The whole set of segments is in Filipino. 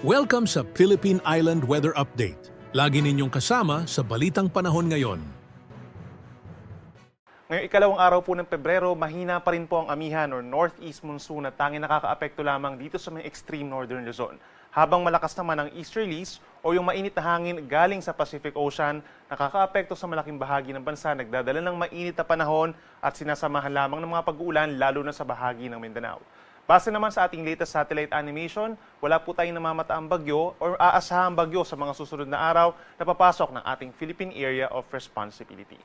Welcome sa Philippine Island Weather Update. Lagi ninyong kasama sa Balitang Panahon ngayon. Ngayong ikalawang araw po ng Pebrero, mahina pa rin po ang amihan or northeast monsoon na tanging nakakaapekto lamang dito sa may extreme northern Luzon. Habang malakas naman ang easterlies o yung mainit na hangin galing sa Pacific Ocean, nakakaapekto sa malaking bahagi ng bansa, nagdadala ng mainit na panahon at sinasamahan lamang ng mga pag-uulan lalo na sa bahagi ng Mindanao. Base naman sa ating latest satellite animation, wala po tayong namamataang bagyo o aasahang bagyo sa mga susunod na araw na papasok ng ating Philippine Area of Responsibility.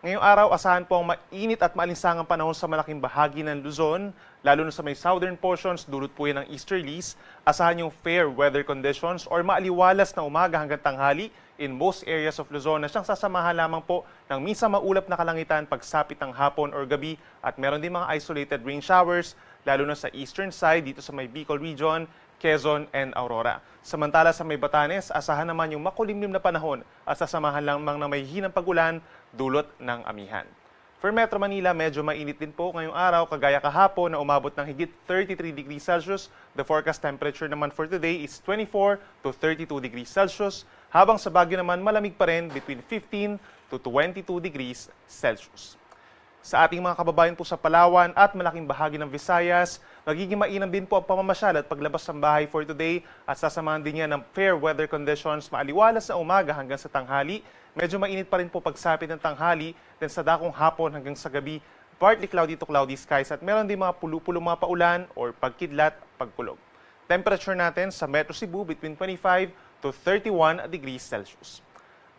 Ngayong araw, asahan po ang mainit at maalinsangang panahon sa malaking bahagi ng Luzon, lalo na sa may southern portions, dulot po yan ng easterlies. Asahan yung fair weather conditions or maaliwalas na umaga hanggang tanghali in most areas of Luzon na siyang sasamahan lamang po ng minsan maulap na kalangitan pagsapit ng hapon or gabi at meron din mga isolated rain showers, lalo na sa eastern side dito sa may Bicol region, Quezon, and Aurora. Samantala sa may Batanes, asahan naman yung makulimlim na panahon at sasamahan lamang ng may hinang pagulan dulot ng amihan. For Metro Manila, medyo mainit din po ngayong araw, kagaya kahapon na umabot ng higit 33 degrees Celsius. The forecast temperature naman for today is 24 to 32 degrees Celsius, habang sa Baguio naman malamig pa rin between 15 to 22 degrees Celsius. Sa ating mga kababayan po sa Palawan at malaking bahagi ng Visayas, magiging mainam din po ang pamamasyal at paglabas ng bahay for today at sasamahan din yan ng fair weather conditions, maaliwalas na umaga hanggang sa tanghali. Medyo mainit pa rin po pagsapit ng tanghali, then sa dakong hapon hanggang sa gabi, partly cloudy to cloudy skies at meron din mga pulo-pulo mga paulan or pagkidlat, pagkulog. Temperature natin sa Metro Cebu between 25 to 31 degrees Celsius.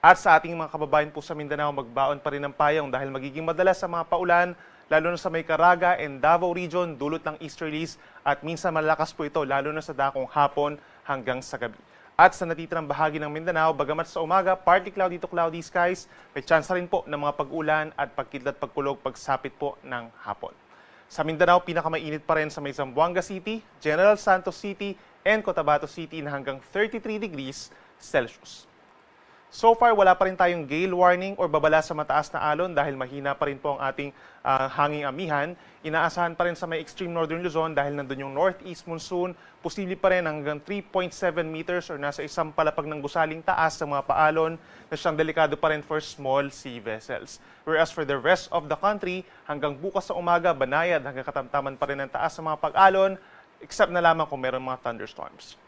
At sa ating mga kababayan po sa Mindanao, magbaon pa rin ng payong dahil magiging madalas sa mga paulan, lalo na sa may Caraga and Davao region, dulot ng easterlies at minsan malakas po ito, lalo na sa dakong hapon hanggang sa gabi. At sa natitirang bahagi ng Mindanao, bagamat sa umaga, partly cloudy to cloudy skies, may chance rin po ng mga pag-ulan at pagkidlat pagkulog pagsapit po ng hapon. Sa Mindanao, pinakamainit pa rin sa may Zamboanga City, General Santos City, and Cotabato City na hanggang 33 degrees Celsius. So far, wala pa rin tayong gale warning or babala sa mataas na alon dahil mahina pa rin po ang ating hanging amihan. Inaasahan pa rin sa may extreme northern Luzon dahil nandun yung northeast monsoon. Posible pa rin hanggang 3.7 meters or nasa isang palapag ng gusaling taas sa mga paalon na siyang delikado pa rin for small sea vessels. Whereas for the rest of the country, hanggang bukas sa umaga, banayad hanggang katamtaman pa rin ang taas sa mga pag-alon, except na lamang kung meron mga thunderstorms.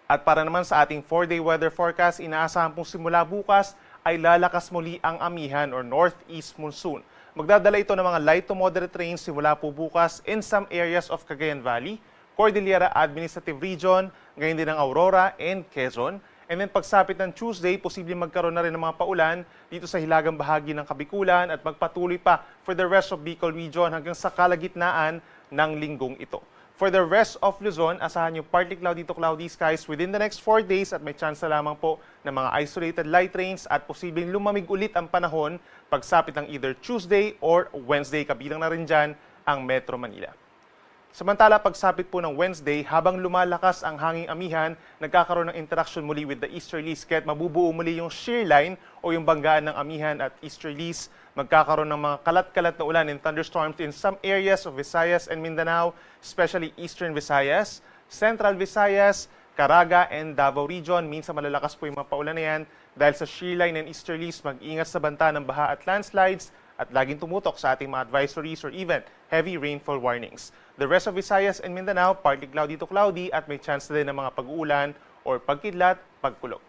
At para naman sa ating 4-day weather forecast, inaasahan pong simula bukas ay lalakas muli ang amihan or northeast monsoon. Magdadala ito ng mga light to moderate rains simula po bukas in some areas of Cagayan Valley, Cordillera Administrative Region, ngayon din ang Aurora and Quezon. And then pagsapit ng Tuesday, posibleng magkaroon na rin ng mga paulan dito sa hilagang bahagi ng Kabikulan at magpatuloy pa for the rest of Bicol Region hanggang sa kalagitnaan ng linggong ito. For the rest of Luzon, asahan yung partly cloudy to cloudy skies within the next 4 days at may chance na lamang po ng mga isolated light rains at posibleng lumamig ulit ang panahon pagsapit ng either Tuesday or Wednesday, kabilang na rin dyan ang Metro Manila. Samantala, pagsapit po ng Wednesday, habang lumalakas ang hanging amihan, nagkakaroon ng interaction muli with the easterlies kaya't mabubuo muli yung shear line o yung banggaan ng amihan at easterlies. Magkakaroon ng mga kalat-kalat na ulan and thunderstorms in some areas of Visayas and Mindanao, especially eastern Visayas, central Visayas, Caraga and Davao region. Minsan malalakas po yung mga paulan na yan dahil sa shear line and easterlies, mag-ingat sa banta ng baha at landslides at laging tumutok sa ating mga advisories or even heavy rainfall warnings. The rest of Visayas and Mindanao, partly cloudy to cloudy at may chance na din ng mga pag-uulan or pagkidlat, pagkulog.